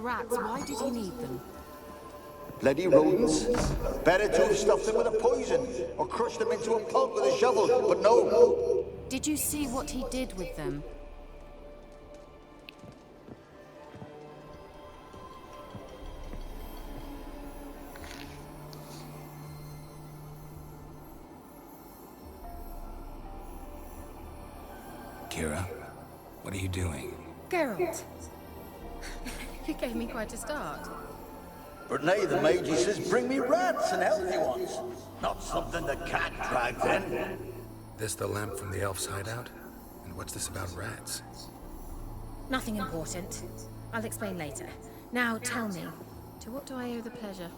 rats, why did he need them? Bloody rodents. Better to have stuffed them with a poison, or crushed them into a pulp with a shovel, but no. Did you see what he did with them? Kira, what are you doing? Geralt. You gave me quite a start. But nay, the Magi says bring me rats and healthy ones. Not something the cat dragged in. This the lamp from the elf's hideout? And what's this about rats? Nothing important. I'll explain later. Now tell me, to what do I owe the pleasure?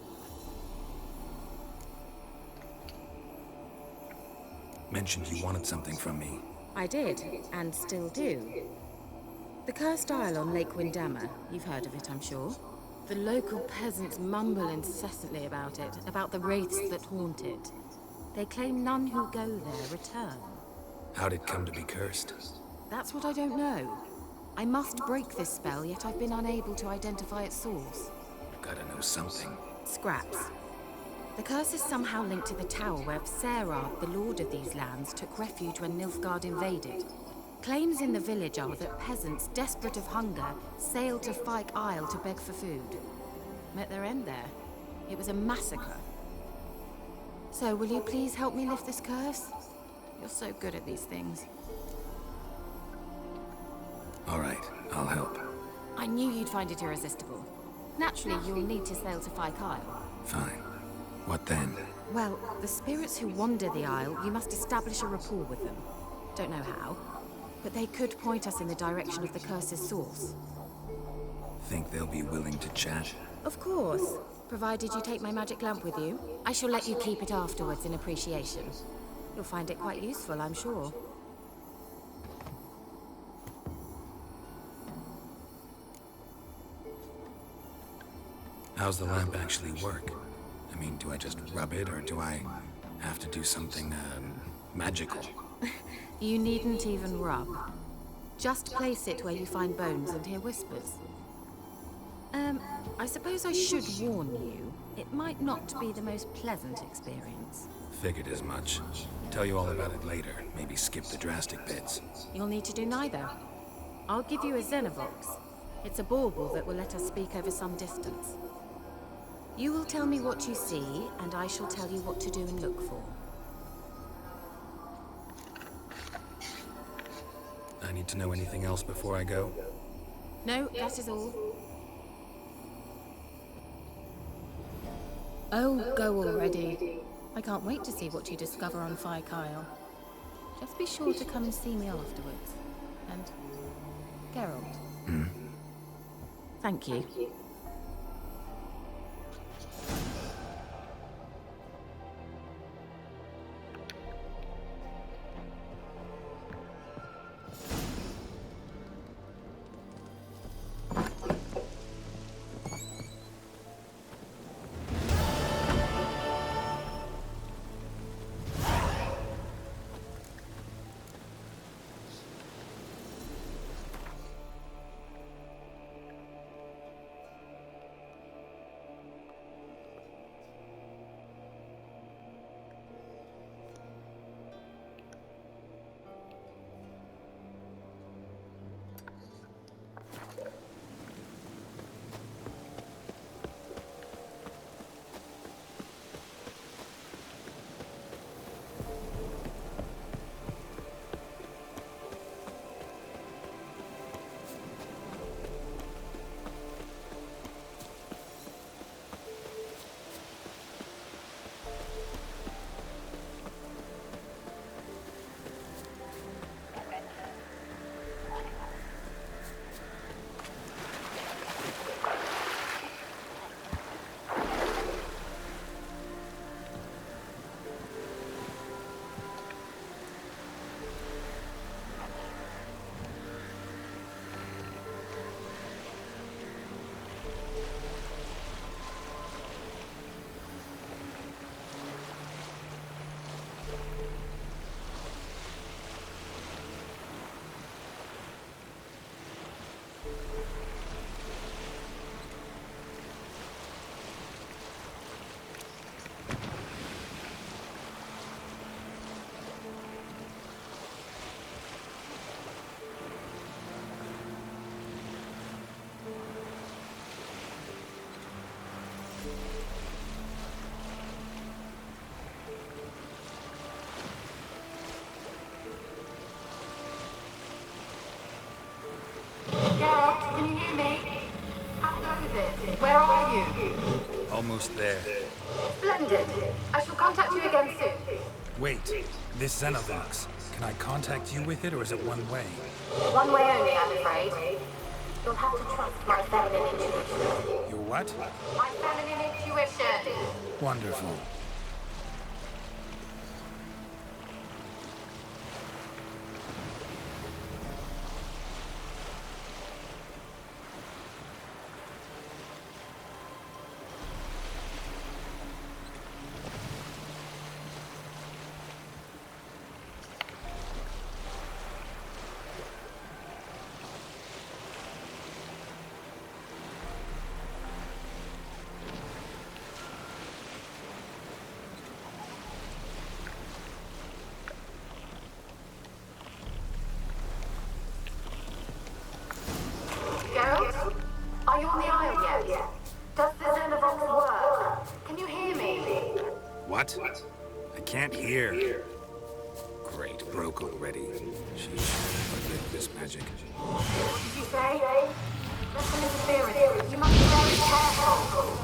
Mentioned you wanted something from me. I did, and still do. The Cursed Isle on Lake Windammer. You've heard of it, I'm sure. The local peasants mumble incessantly about it, about the wraiths that haunt it. They claim none who go there return. How'd it come to be cursed? That's what I don't know. I must break this spell, yet I've been unable to identify its source. Gotta know something. Scraps. The curse is somehow linked to the tower where Serard, the lord of these lands, took refuge when Nilfgaard invaded. Claims in the village are that peasants, desperate of hunger, sailed to Fyke Isle to beg for food. Met their end there. It was a massacre. So, will you please help me lift this curse? You're so good at these things. All right, I'll help. I knew you'd find it irresistible. Naturally, you'll need to sail to Fyke Isle. Fine. What then? Well, the spirits who wander the Isle, you must establish a rapport with them. Don't know how, but they could point us in the direction of the curse's source. Think they'll be willing to chat? Of course, provided you take my magic lamp with you. I shall let you keep it afterwards in appreciation. You'll find it quite useful, I'm sure. How's the lamp actually work? I mean, do I just rub it, or do I have to do something, magical? You needn't even rub. Just place it where you find bones and hear whispers. I suppose I should warn you. It might not be the most pleasant experience. Figured as much. Tell you all about it later. Maybe skip the drastic bits. You'll need to do neither. I'll give you a Xenovox. It's a bauble that will let us speak over some distance. You will tell me what you see, and I shall tell you what to do and look for. I need to know anything else before I go? No, that is all. Oh, go already. I can't wait to see what you discover on Fyke Isle. Just be sure to come and see me afterwards. And... Geralt. Thank you. Where are you? Almost there. Splendid. I shall contact you again soon. Wait, this Xenovox. Can I contact you with it, or is it one way? One way only, I'm afraid. You'll have to trust my feminine intuition. Your what? My feminine intuition. Wonderful. Geralt? Are you on the isle yet? Does the Xenovox work? Can you hear me? What? I can't hear. Great, broke already. Sheesh, forget this magic. What did you say? There's some interference. You must be very careful.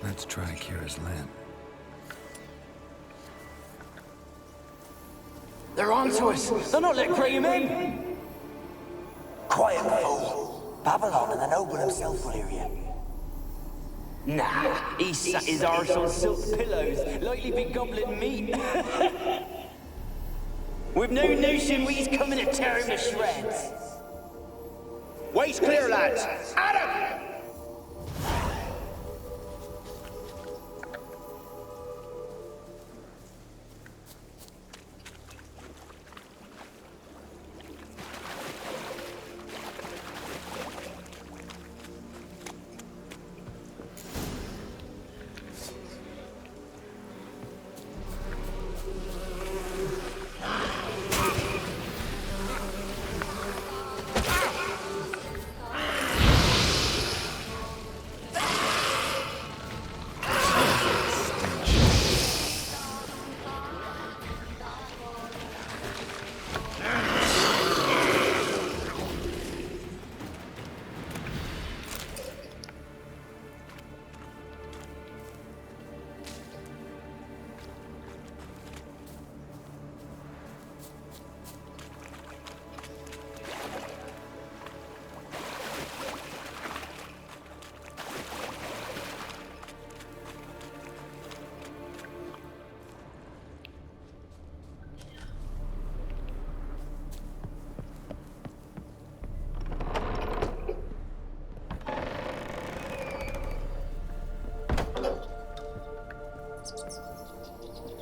Let's try Kira's lamp. They're onto us! They're not letting Graham in! Quiet, fool. Babylon and the noble himself will hear you. Nah, he sat his arse on silk pillows, likely be gobbling meat. We've no notion he's coming to tear him to shreds. Way's clear, lads! Adam!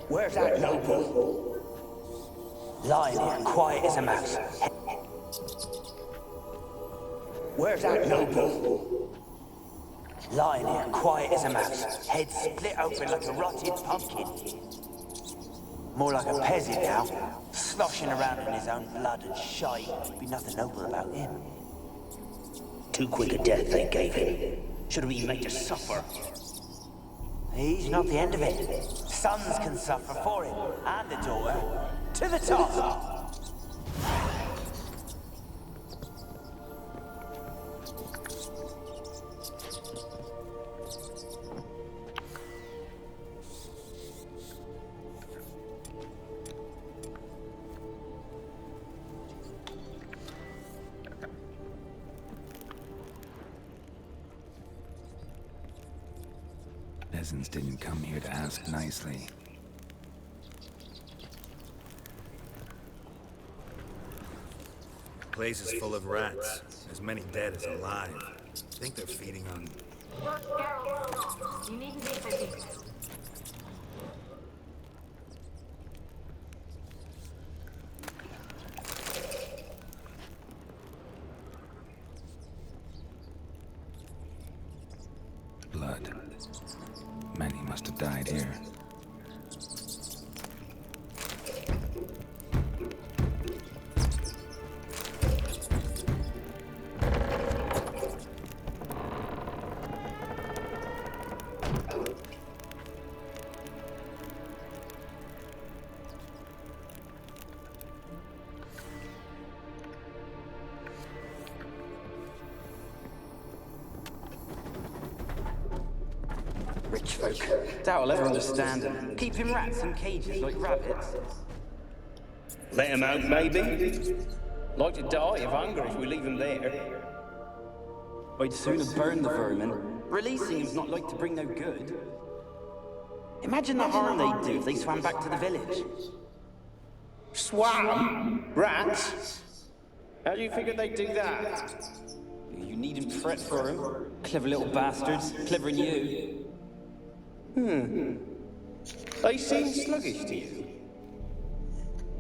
Where's that noble? Lying here, quiet as a mouse. Where's that noble? Lying here, quiet as a mouse. Head split open like a rotted pumpkin. More like a peasant now, sloshing around in his own blood and shite. Be nothing noble about him. Too quick a death they gave him. Should have been made to suffer. He's not the end of it. Sons can suffer for him, and the daughter. To the top! Peasants didn't come here to ask nicely. The place is full of rats. As many dead as alive. I think they're feeding on... You needn't be so deep. Blood. Many must have died here. Rich folk. Doubt I'll ever understand them. Keeping rats in cages like rabbits. Let him out, maybe? Like to die of hunger if we leave him there. I'd sooner burn the vermin. Releasing him's not like to bring no good. Imagine the harm they'd do if they swam back to the village. Swam? Rats? How do you figure they'd do that? You needn't fret for him. Clever little bastards. Clever than you. They seem sluggish to you.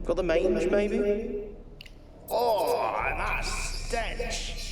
Got the mange, maybe? Oh, that stench!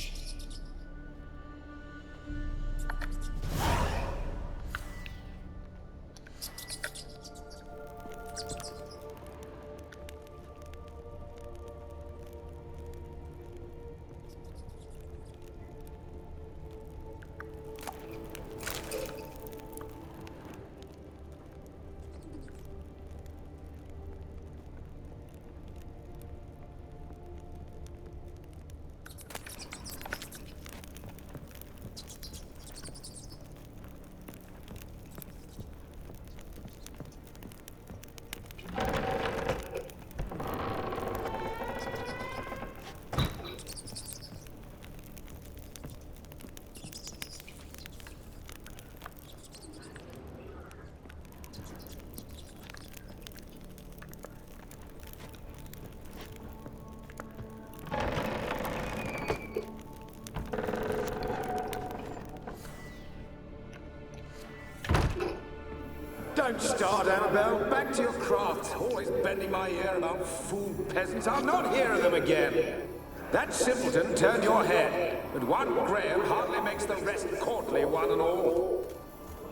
Don't start, Annabelle. Back to your craft. Always bending my ear about fool peasants. I'll not hear of them again. That simpleton turned your head, but one Graham hardly makes the rest courtly, one and all.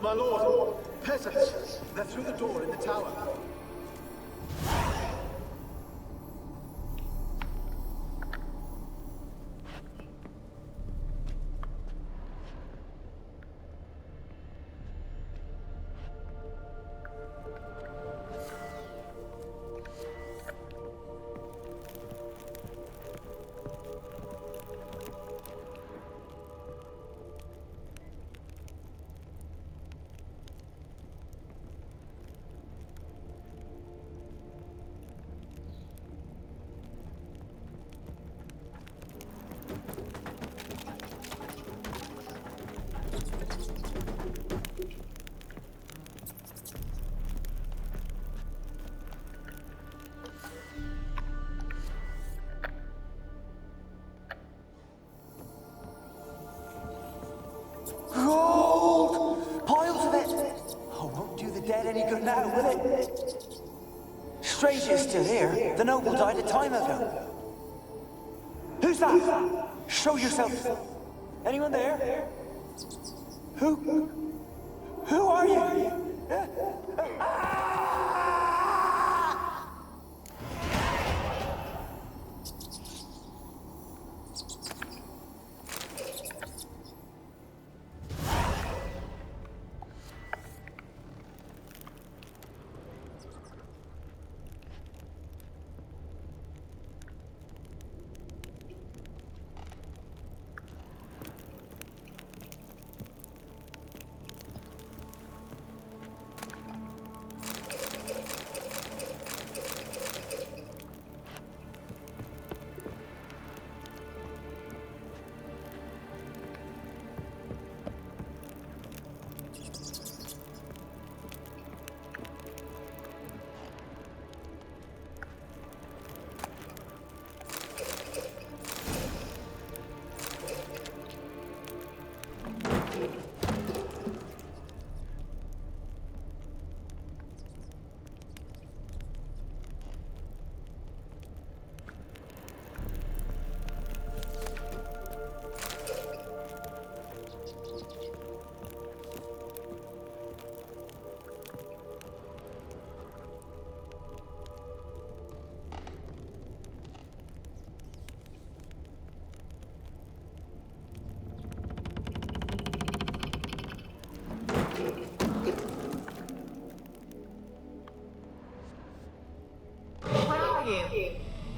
My lord, peasants. They're through the door in the tower. Gold! Piles of it! Oh, won't do the dead any good now, will it? Strange you're still here. The noble died a time ago. Who's that? Show yourself. Anyone there? Who are you?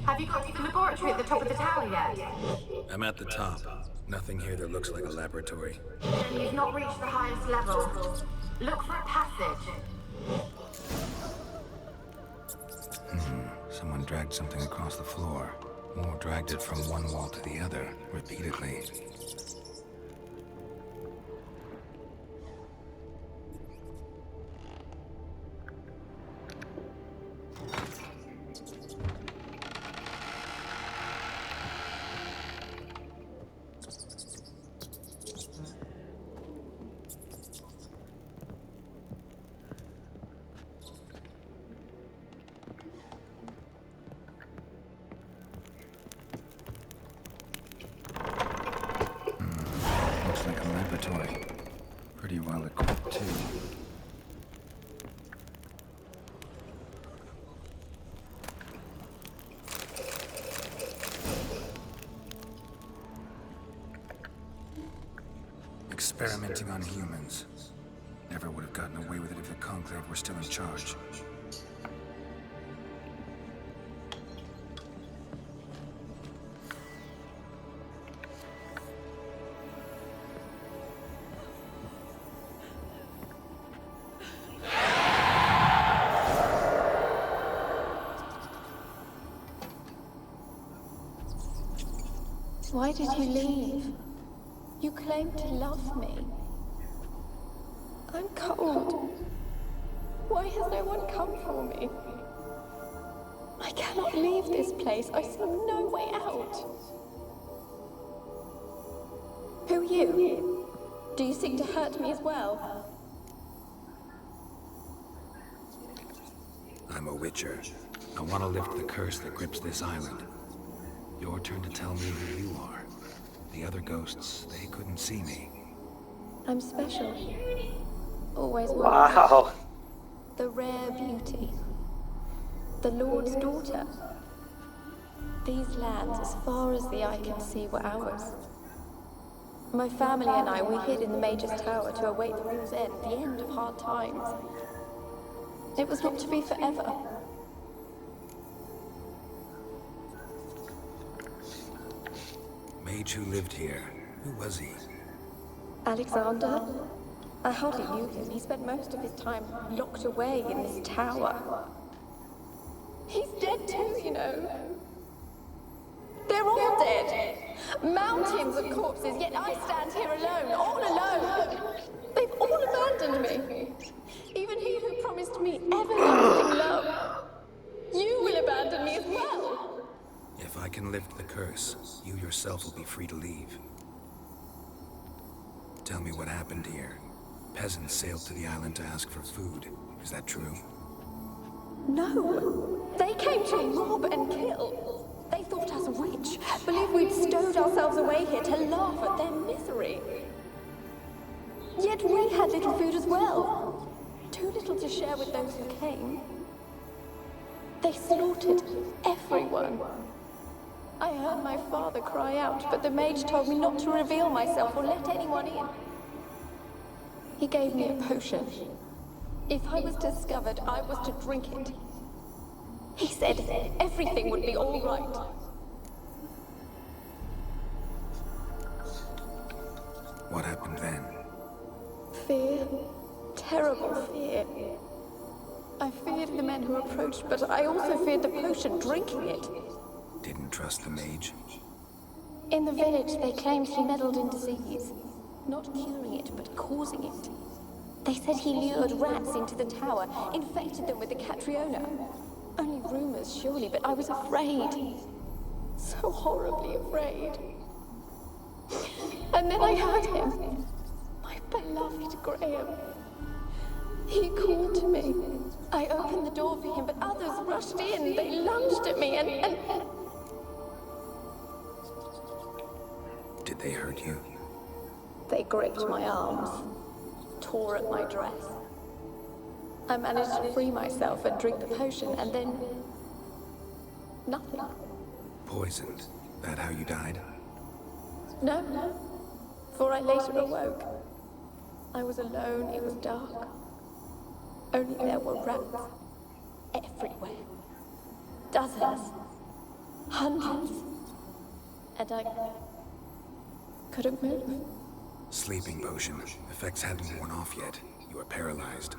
Have you got to the laboratory at the top of the tower yet? I'm at the top. Nothing here that looks like a laboratory. Then you've not reached the highest level. Look for a passage. Someone dragged something across the floor. Or dragged it from one wall to the other, repeatedly. Looks like a laboratory. Pretty well equipped, too. Experimenting on humans. Never would have gotten away with it if the Conclave were still in charge. Why did you leave? You claimed to love me. I'm cold. Why has no one come for me? I cannot leave this place. I see no way out. Who are you? Do you seek to hurt me as well? Witcher. I want to lift the curse that grips this island. Your turn to tell me who you are. The other ghosts, they couldn't see me. I'm special. Always was. Wow. The rare beauty. The Lord's daughter. These lands, as far as the eye can see, were ours. My family and I, we hid in the Mage's Tower to await the war's end, the end of hard times. It was not to be forever. Mage who lived here. Who was he? Alexander? I hardly knew him. He spent most of his time locked away in this tower. He's dead too, you know. They're all dead. Mountains of corpses, yet I stand here alone, all alone. They've all abandoned me. Even he who promised me everlasting love. You will abandon me as well. If I can lift the curse, you yourself will be free to leave. Tell me what happened here. Peasants sailed to the island to ask for food. Is that true? No. They came to rob and kill. They thought us rich, believed we'd stowed ourselves away here to laugh at their misery. Yet we had little food as well. Too little to share with those who came. They slaughtered everyone. I heard my father cry out, but the mage told me not to reveal myself or let anyone in. He gave me a potion. If I was discovered, I was to drink it. He said everything would be all right. What happened then? Fear. Terrible fear. I feared the men who approached, but I also feared the potion, drinking it. Didn't trust the mage? In the village, they claimed he meddled in disease. Not curing it, but causing it. They said he lured rats into the tower, infected them with the Catriona. Only rumors, surely, but I was afraid. So horribly afraid. And then I heard him. My beloved Graham. He called to me. I opened the door for him, but others rushed in. They lunged at me and... Did they hurt you? They gripped my arms, tore at my dress. I managed to free myself and drink the potion, and then... nothing. Poisoned? That how you died? No, for I later awoke. I was alone, it was dark. Only there were rats. Everywhere. Dozens. Hundreds. And I... couldn't move. Sleeping potion. Effects hadn't worn off yet. You were paralyzed.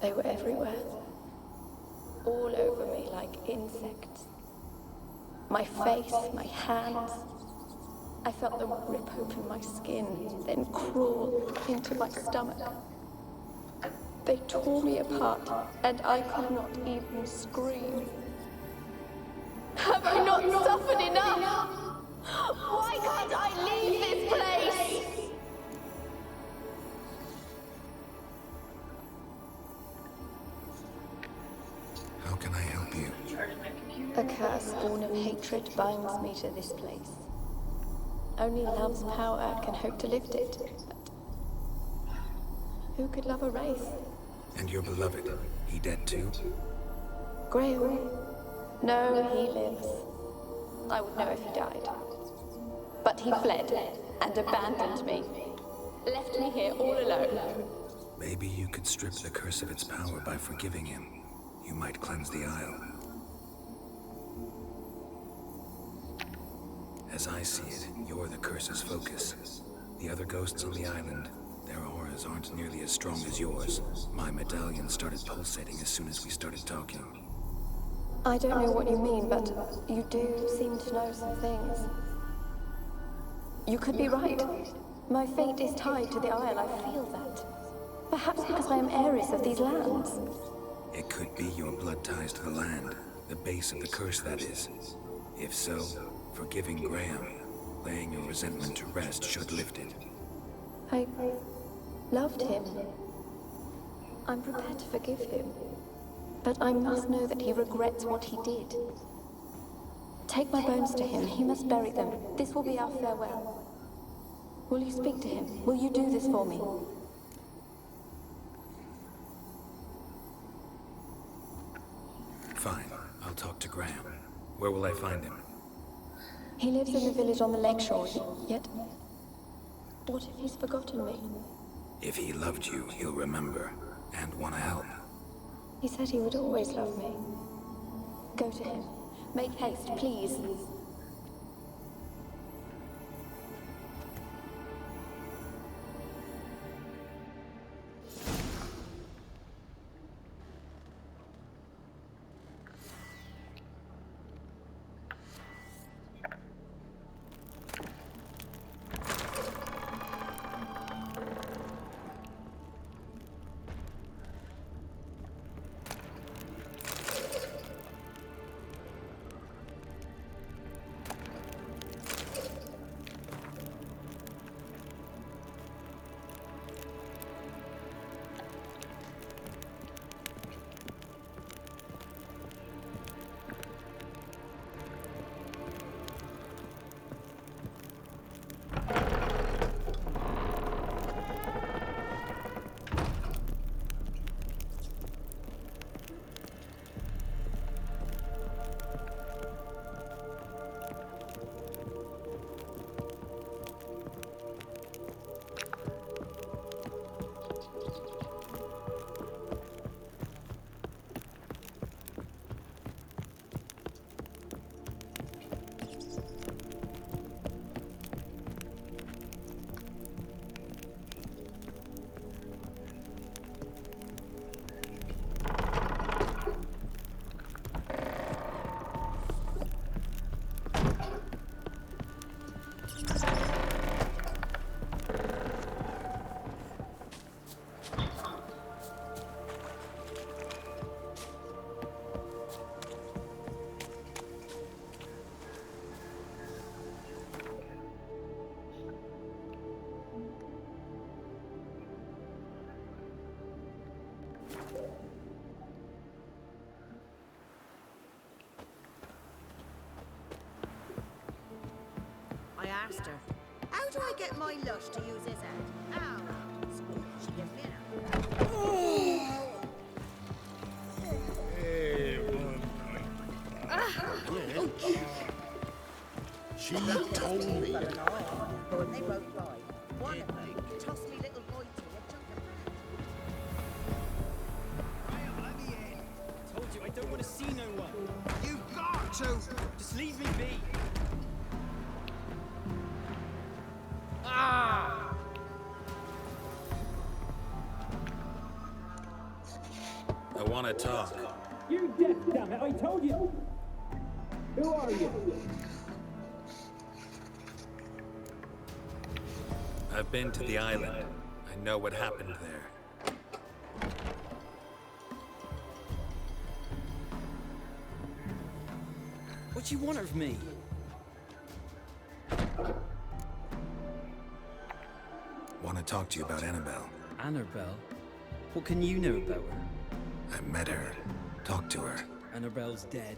They were everywhere. All over me like insects. My face, my hands. I felt them rip open my skin, then crawl into my stomach. They tore me apart, and I could not even scream. Have I not suffered enough? Why can't I leave this place? How can I help you? A curse born of hatred binds me to this place. Only love's power can hope to lift it. But who could love a wraith? And your beloved, he dead too? Graham? No, he lives. I would know if he died. But he fled and abandoned me. Left me here all alone. Maybe you could strip the curse of its power by forgiving him. You might cleanse the Isle. As I see it, you're the curse's focus. The other ghosts on the island, their auras aren't nearly as strong as yours. My medallion started pulsating as soon as we started talking. I don't know what you mean, but you do seem to know some things. You could be right. My fate is tied to the Isle, I feel that. Perhaps because I am heiress of these lands. It could be your blood ties to the land, the base of the curse, that is. If so, forgiving Graham, laying your resentment to rest should lift it. I loved him. I'm prepared to forgive him. But I must know that he regrets what he did. Take my bones to him. He must bury them. This will be our farewell. Will you speak to him? Will you do this for me? Fine. I'll talk to Graham. Where will I find him? He lives in the village on the lakeshore, yet... What if he's forgotten me? If he loved you, he'll remember, and want to help. He said he would always love me. Go to him. Make haste, please. I asked her, how do I get my lush to use his head? Ow! She gives me She told me. But they both died. One of them tossed me little boy to a chunk of Told you I don't want to see no one. You've got to! Just leave me be. I want to talk. You deaf, damn it! I told you. Who are you? I've been to the island. I know what happened there. What you want of me? Want to talk to you about Annabelle. Annabelle? What can you know about her? I met her. Talked to her. Annabelle's dead.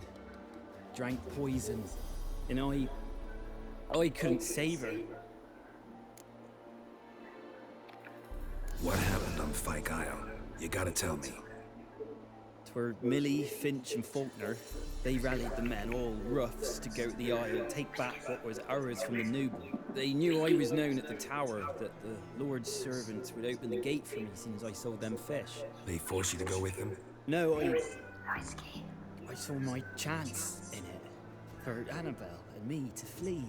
Drank poison. And I couldn't save her. What happened on Fyke Isle? You gotta tell me. Twere Millie, Finch, and Faulkner. They rallied the men, all roughs, to go to the Isle, take back what was ours from the noble. They knew I was known at the tower, that the Lord's servants would open the gate for me as soon as I sold them fish. They forced you to go with them? No, I saw my chance in it. For Annabelle and me to flee.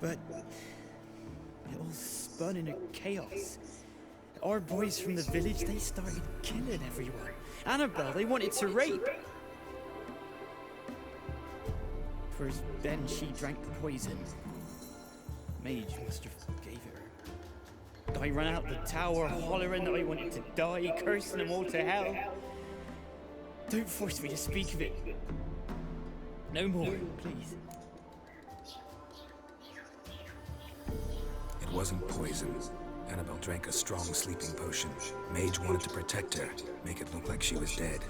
But it all spun into chaos. Our boys from the village, they started killing everyone. Annabelle, they wanted to rape. First, then she drank the poison. Mage must have gave it her. I ran out the tower, hollering that I wanted to die, cursing them all to hell. Don't force me to speak of it. No more, please. It wasn't poison. Annabelle drank a strong sleeping potion. Mage wanted to protect her, make it look like she was dead.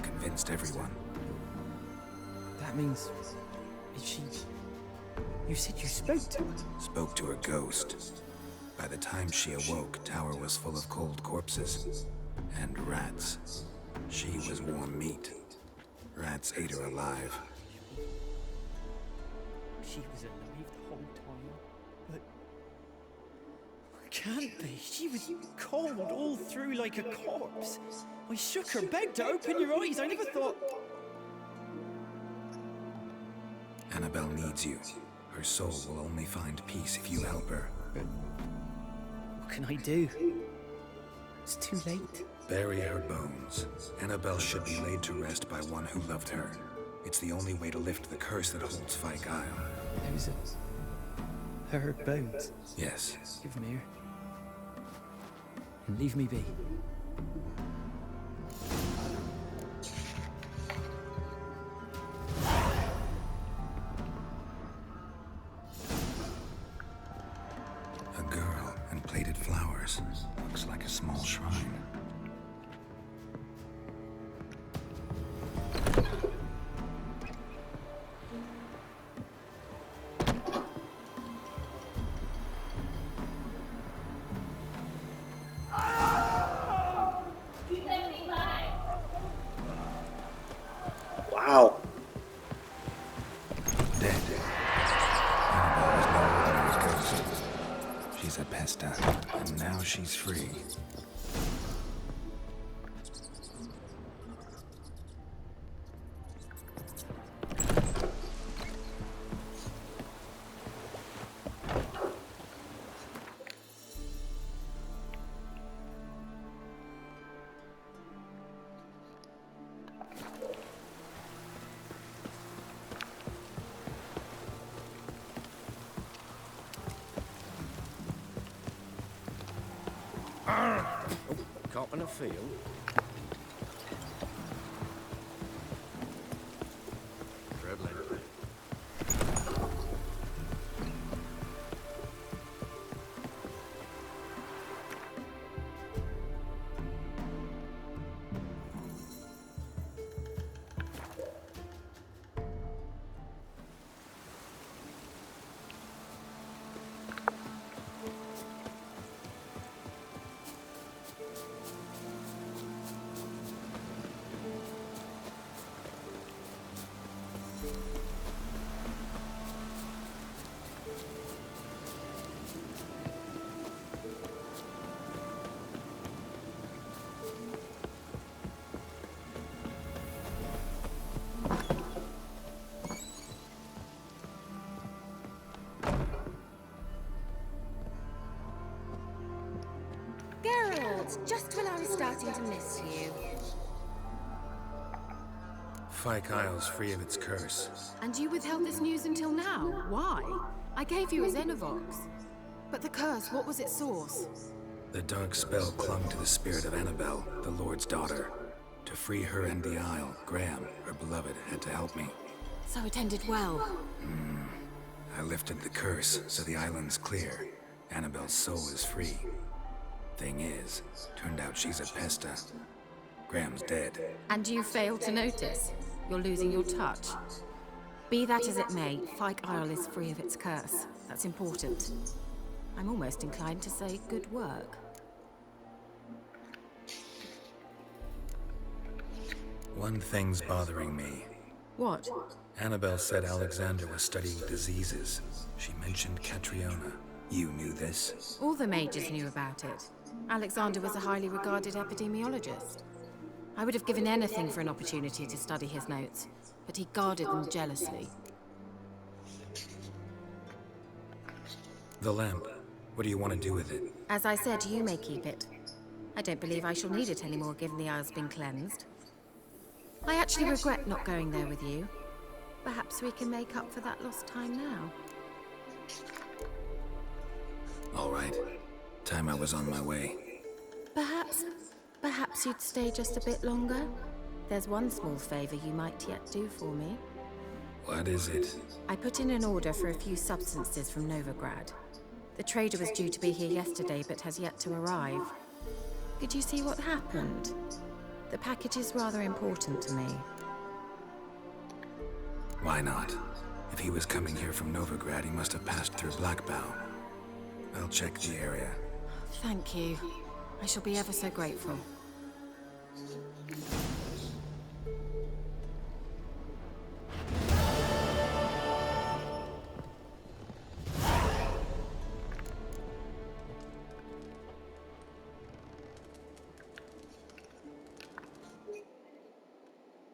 Convinced everyone. That means... Is she... You said you spoke to her? Spoke to her ghost. By the time she awoke, Tower was full of cold corpses. And rats. She was warm meat. Rats ate her alive. She was alive the whole time? But... Can't be. She was cold all through like a corpse. I shook her bed to open your eyes. I never thought... Annabelle needs you. Her soul will only find peace if you help her. What can I do? It's too late. Bury her bones. Annabelle should be laid to rest by one who loved her. It's the only way to lift the curse that holds Fyke Isle. Those are her bones. Yes. Give them here. And leave me be. A girl and plated flowers. Looks like a small shrine. Wow. Dead. Annabelle was no ordinary ghost. She's a Pesta, and now she's free. Caught in a field. Dribbling. Geralt, just when I was starting to miss you. Fyke Isle's free of its curse. And you withheld this news until now. Why? I gave you a Xenovox. But the curse, what was its source? The dark spell clung to the spirit of Annabelle, the Lord's daughter. To free her and the Isle, Graham, her beloved, had to help me. So it ended well. I lifted the curse, so the island's clear. Annabelle's soul is free. Thing is, turned out she's a Pesta. Graham's dead. And you failed to notice? You're losing your touch. Be that as it may, Fyke Isle is free of its curse. That's important. I'm almost inclined to say good work. One thing's bothering me. What? Annabelle said Alexander was studying diseases. She mentioned Catriona. You knew this? All the mages knew about it. Alexander was a highly regarded epidemiologist. I would have given anything for an opportunity to study his notes, but he guarded them jealously. The lamp. What do you want to do with it? As I said, you may keep it. I don't believe I shall need it anymore, given the Isle's been cleansed. I actually regret not going there with you. Perhaps we can make up for that lost time now. All right. Time I was on my way. Perhaps you'd stay just a bit longer? There's one small favor you might yet do for me. What is it? I put in an order for a few substances from Novigrad. The trader was due to be here yesterday, but has yet to arrive. Could you see what happened? The package is rather important to me. Why not? If he was coming here from Novigrad, he must have passed through Blackbow. I'll check the area. Thank you. I shall be ever so grateful.